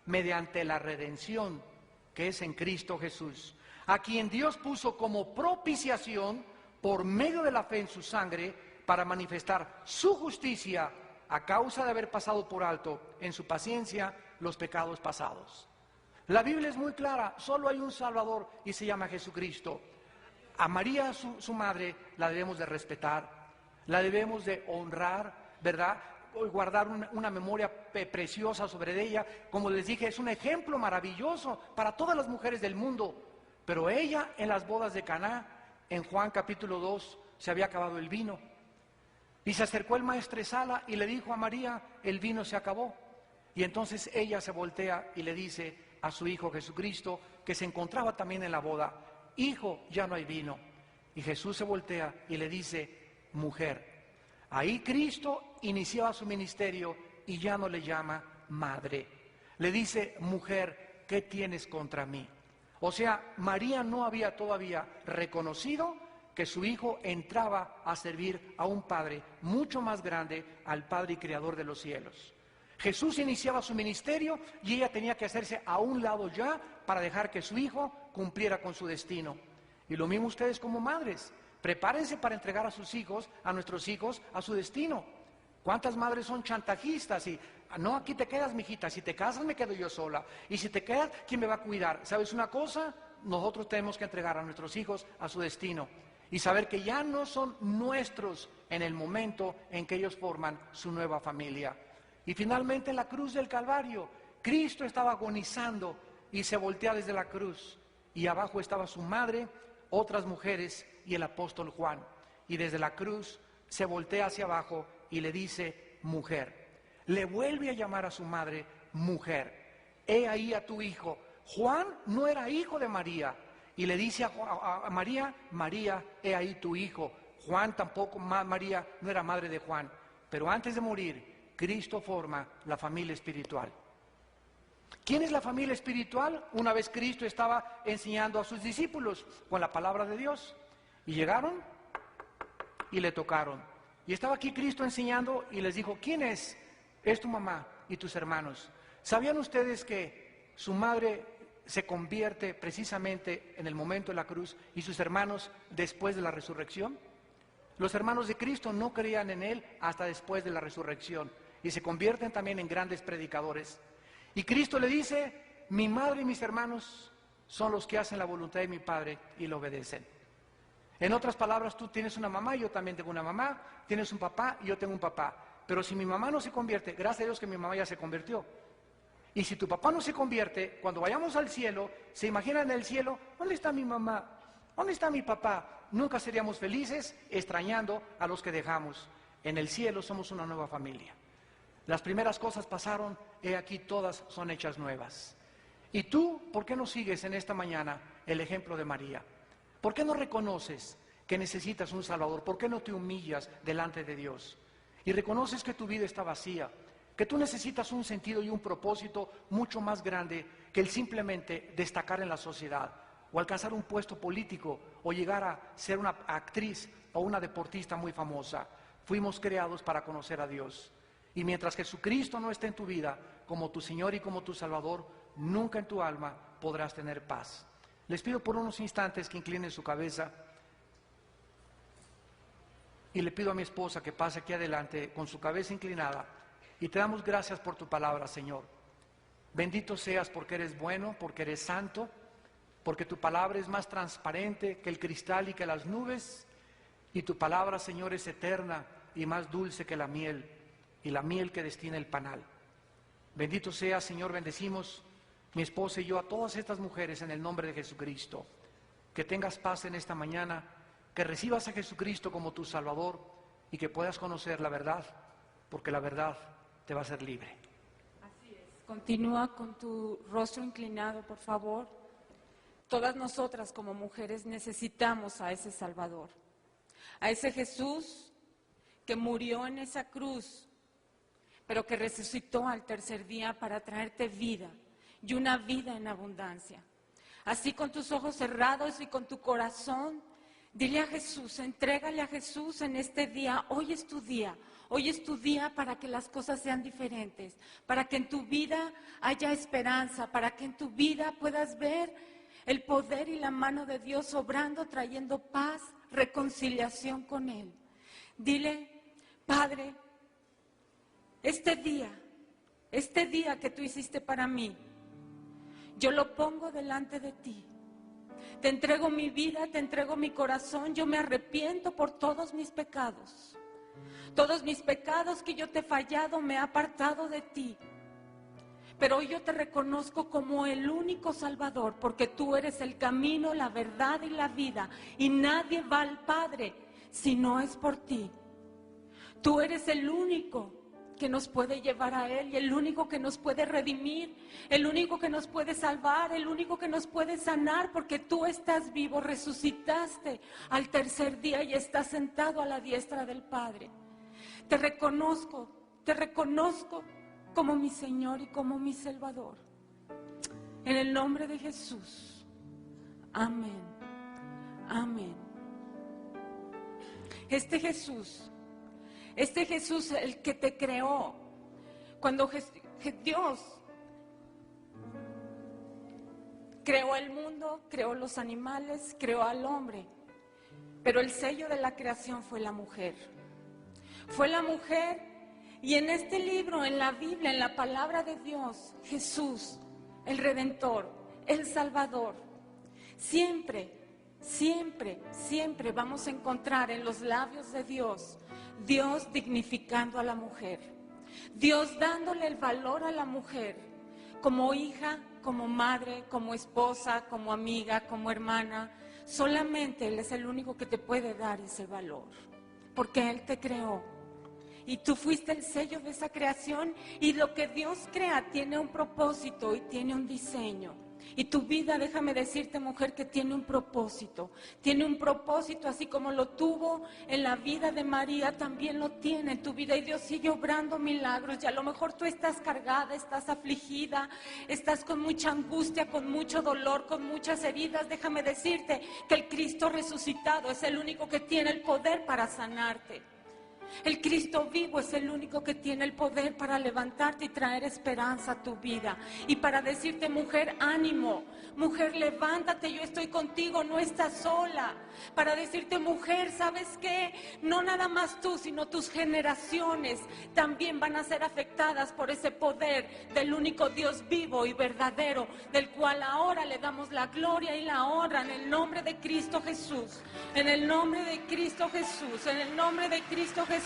mediante la redención que es en Cristo Jesús, a quien Dios puso como propiciación por medio de la fe en su sangre, para manifestar su justicia a causa de haber pasado por alto en su paciencia los pecados pasados. La Biblia es muy clara: solo hay un Salvador y se llama Jesucristo. A María, su madre, la debemos de respetar, la debemos de honrar, ¿verdad? Guardar una memoria preciosa sobre ella. Como les dije, es un ejemplo maravilloso para todas las mujeres del mundo. Pero ella, en las bodas de Caná, en Juan capítulo 2, se había acabado el vino. Y se acercó el maestresala y le dijo a María: el vino se acabó. Y entonces ella se voltea y le dice a su hijo Jesucristo, que se encontraba también en la boda: hijo, ya no hay vino. Y Jesús se voltea y le dice: mujer. Ahí Cristo iniciaba su ministerio y ya no le llama madre. Le dice: mujer, ¿qué tienes contra mí? O sea, María no había todavía reconocido que su hijo entraba a servir a un Padre mucho más grande, al Padre y Creador de los cielos. Jesús iniciaba su ministerio y ella tenía que hacerse a un lado ya para dejar que su hijo cumpliera con su destino. Y lo mismo ustedes como madres, prepárense para entregar a sus hijos, a nuestros hijos, a su destino. ¿Cuántas madres son chantajistas? Y no, aquí te quedas, mijita, si te casas me quedo yo sola, y si te quedas, ¿quién me va a cuidar? ¿Sabes una cosa? Nosotros tenemos que entregar a nuestros hijos a su destino y saber que ya no son nuestros en el momento en que ellos forman su nueva familia. Y finalmente, en la cruz del Calvario, Cristo estaba agonizando y se voltea desde la cruz, y abajo estaba su madre, otras mujeres y el apóstol Juan, y desde la cruz se voltea hacia abajo y le dice: mujer. Le vuelve a llamar a su madre mujer. He ahí a tu hijo. Juan no era hijo de María, y le dice a María: María, he ahí tu hijo. Juan tampoco, María no era madre de Juan. Pero antes de morir, Cristo forma la familia espiritual. ¿Quién es la familia espiritual? Una vez Cristo estaba enseñando a sus discípulos con la palabra de Dios, y llegaron y le tocaron. Y estaba aquí Cristo enseñando y les dijo: ¿quién es? Es tu mamá y tus hermanos. ¿Sabían ustedes que su madre se convierte precisamente en el momento de la cruz y sus hermanos después de la resurrección? Los hermanos de Cristo no creían en Él hasta después de la resurrección y se convierten también en grandes predicadores. Y Cristo le dice: mi madre y mis hermanos son los que hacen la voluntad de mi Padre y lo obedecen. En otras palabras, tú tienes una mamá y yo también tengo una mamá, tienes un papá y yo tengo un papá. Pero si mi mamá no se convierte, gracias a Dios que mi mamá ya se convirtió. Y si tu papá no se convierte, cuando vayamos al cielo, se imaginan en el cielo: ¿dónde está mi mamá? ¿Dónde está mi papá? Nunca seríamos felices extrañando a los que dejamos. En el cielo somos una nueva familia. Las primeras cosas pasaron, he aquí todas son hechas nuevas. ¿Y tú por qué no sigues en esta mañana el ejemplo de María? ¿Por qué no reconoces que necesitas un Salvador? ¿Por qué no te humillas delante de Dios? Y reconoces que tu vida está vacía, que tú necesitas un sentido y un propósito mucho más grande que el simplemente destacar en la sociedad, o alcanzar un puesto político, o llegar a ser una actriz o una deportista muy famosa. Fuimos creados para conocer a Dios. Y mientras Jesucristo no esté en tu vida como tu Señor y como tu Salvador, nunca en tu alma podrás tener paz. Les pido por unos instantes que inclinen su cabeza y le pido a mi esposa que pase aquí adelante con su cabeza inclinada y te damos gracias por tu palabra, Señor. Bendito seas porque eres bueno, porque eres santo, porque tu palabra es más transparente que el cristal y que las nubes, y tu palabra, Señor, es eterna y más dulce que la miel, y la miel que destina el panal. Bendito seas, Señor, bendecimos mi esposa y yo a todas estas mujeres en el nombre de Jesucristo. Que tengas paz en esta mañana, que recibas a Jesucristo como tu Salvador y que puedas conocer la verdad, porque la verdad te va a hacer libre. Así es. Continúa con tu rostro inclinado, por favor. Todas nosotras como mujeres necesitamos a ese Salvador, a ese Jesús que murió en esa cruz, pero que resucitó al tercer día para traerte vida y una vida en abundancia. Así con tus ojos cerrados y con tu corazón, dile a Jesús, entrégale a Jesús en este día. Hoy es tu día. Hoy es tu día para que las cosas sean diferentes, para que en tu vida haya esperanza, para que en tu vida puedas ver el poder y la mano de Dios obrando, trayendo paz, reconciliación con Él. Dile, Padre, este día que tú hiciste para mí, yo lo pongo delante de ti. Te entrego mi vida, te entrego mi corazón, yo me arrepiento por todos mis pecados. Todos mis pecados que yo te he fallado, me he apartado de ti. Pero hoy yo te reconozco como el único Salvador, porque tú eres el camino, la verdad y la vida. Y nadie va al Padre si no es por ti. Tú eres el único que nos puede llevar a Él y el único que nos puede redimir, el único que nos puede salvar, el único que nos puede sanar, porque tú estás vivo, resucitaste al tercer día y estás sentado a la diestra del Padre. Te reconozco como mi Señor y como mi Salvador. En el nombre de Jesús. Amén. Amén. Este Jesús, el que te creó, cuando Dios creó el mundo, creó los animales, creó al hombre, pero el sello de la creación fue la mujer. Fue la mujer, y en este libro, en la Biblia, en la palabra de Dios, Jesús, el Redentor, el Salvador, siempre vamos a encontrar en los labios de Dios, Dios dignificando a la mujer, Dios dándole el valor a la mujer, como hija, como madre, como esposa, como amiga, como hermana. Solamente Él es el único que te puede dar ese valor, porque Él te creó. Y tú fuiste el sello de esa creación, y lo que Dios crea tiene un propósito y tiene un diseño. Y tu vida, déjame decirte, mujer, que tiene un propósito así como lo tuvo en la vida de María, también lo tiene en tu vida, y Dios sigue obrando milagros. Y a lo mejor tú estás cargada, estás afligida, estás con mucha angustia, con mucho dolor, con muchas heridas. Déjame decirte que el Cristo resucitado es el único que tiene el poder para sanarte. El Cristo vivo es el único que tiene el poder para levantarte y traer esperanza a tu vida. Y para decirte, mujer, ánimo, mujer, levántate, yo estoy contigo, no estás sola. Para decirte, mujer, ¿sabes qué? No nada más tú, sino tus generaciones también van a ser afectadas por ese poder del único Dios vivo y verdadero, del cual ahora le damos la gloria y la honra en el nombre de Cristo Jesús. En el nombre de Cristo Jesús, en el nombre de Cristo Jesús.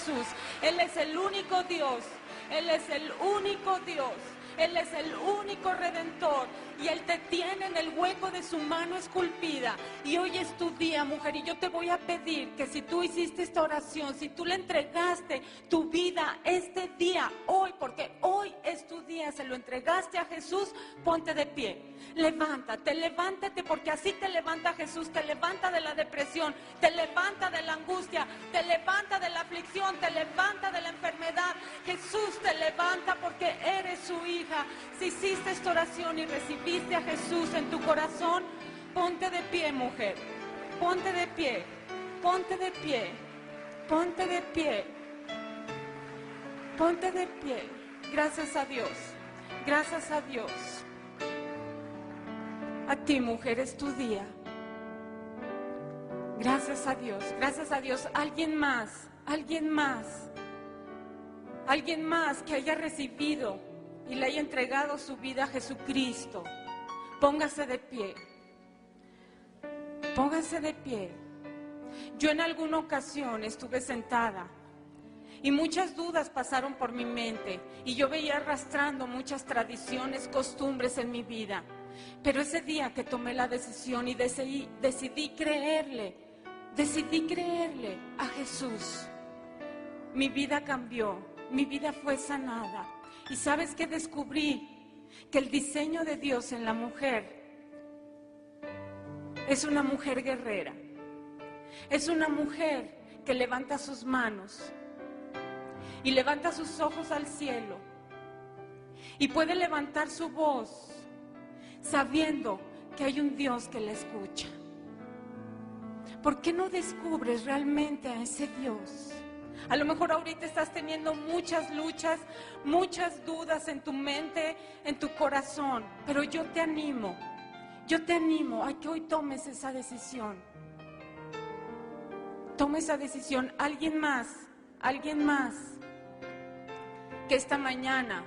Él es el único Dios, Él es el único Dios, Él es el único Redentor, y Él te tiene en el hueco de su mano esculpida. Y hoy es tu día, mujer, y yo te voy a pedir que si tú hiciste esta oración, si tú le entregaste tu vida este día, hoy, porque hoy es tu día, se lo entregaste a Jesús, ponte de pie, levántate, porque así te levanta Jesús, te levanta de la depresión, te levanta de la angustia, te levanta de la aflicción, te levanta de la enfermedad. Jesús te levanta porque eres su hija. Si hiciste esta oración y recibiste a Jesús en tu corazón, ponte de pie, mujer, ponte de pie. ponte de pie, ponte de pie, ponte de pie. Gracias a Dios, gracias a Dios. A ti, mujer, es tu día. Gracias a Dios, gracias a Dios. Alguien más, alguien más, alguien más que haya recibido y le haya entregado su vida a Jesucristo. Póngase de pie, póngase de pie. Yo en alguna ocasión estuve sentada y muchas dudas pasaron por mi mente y yo veía arrastrando muchas tradiciones, costumbres en mi vida. Pero ese día que tomé la decisión y decidí creerle a Jesús, mi vida cambió, mi vida fue sanada. ¿Y sabes qué descubrí? Que el diseño de Dios en la mujer es una mujer guerrera, es una mujer que levanta sus manos y levanta sus ojos al cielo y puede levantar su voz sabiendo que hay un Dios que la escucha. ¿Por qué no descubres realmente a ese Dios? A lo mejor ahorita estás teniendo muchas luchas, muchas dudas en tu mente, en tu corazón, pero yo te animo a que hoy tomes esa decisión. Toma esa decisión. Alguien más que esta mañana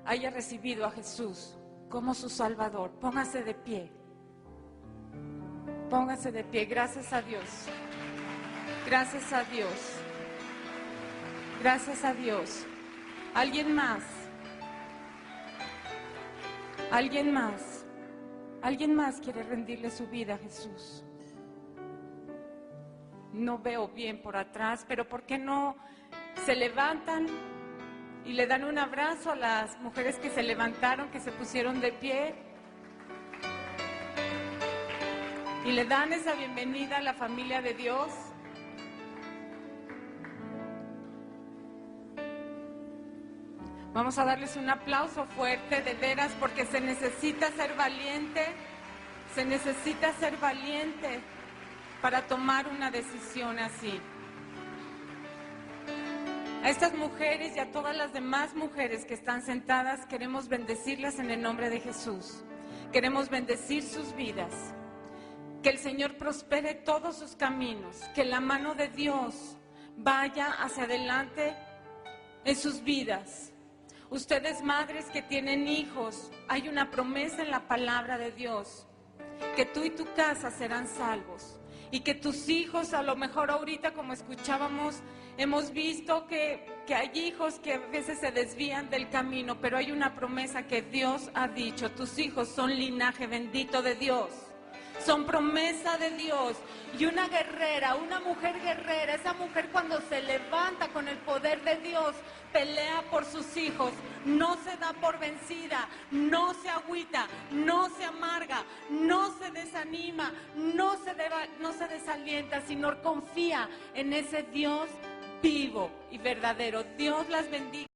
haya recibido a Jesús como su Salvador. Póngase de pie. Póngase de pie. Gracias a Dios. Gracias a Dios. Gracias a Dios. ¿Alguien más? ¿Alguien más? ¿Alguien más quiere rendirle su vida a Jesús? No veo bien por atrás, pero ¿por qué no se levantan y le dan un abrazo a las mujeres que se levantaron, que se pusieron de pie? Y le dan esa bienvenida a la familia de Dios. Vamos a darles un aplauso fuerte, de veras, porque se necesita ser valiente, se necesita ser valiente para tomar una decisión así. A estas mujeres y a todas las demás mujeres que están sentadas, queremos bendecirlas en el nombre de Jesús. Queremos bendecir sus vidas. Que el Señor prospere todos sus caminos, que la mano de Dios vaya hacia adelante en sus vidas. Ustedes, madres que tienen hijos, hay una promesa en la palabra de Dios, que tú y tu casa serán salvos, y que tus hijos, a lo mejor ahorita como escuchábamos, hemos visto que hay hijos que a veces se desvían del camino, pero hay una promesa que Dios ha dicho: tus hijos son linaje bendito de Dios. Son promesa de Dios. Y una guerrera, una mujer guerrera, esa mujer cuando se levanta con el poder de Dios, pelea por sus hijos, no se da por vencida, no se agüita, no se amarga, no se desanima, no se desalienta, sino confía en ese Dios vivo y verdadero. Dios las bendiga.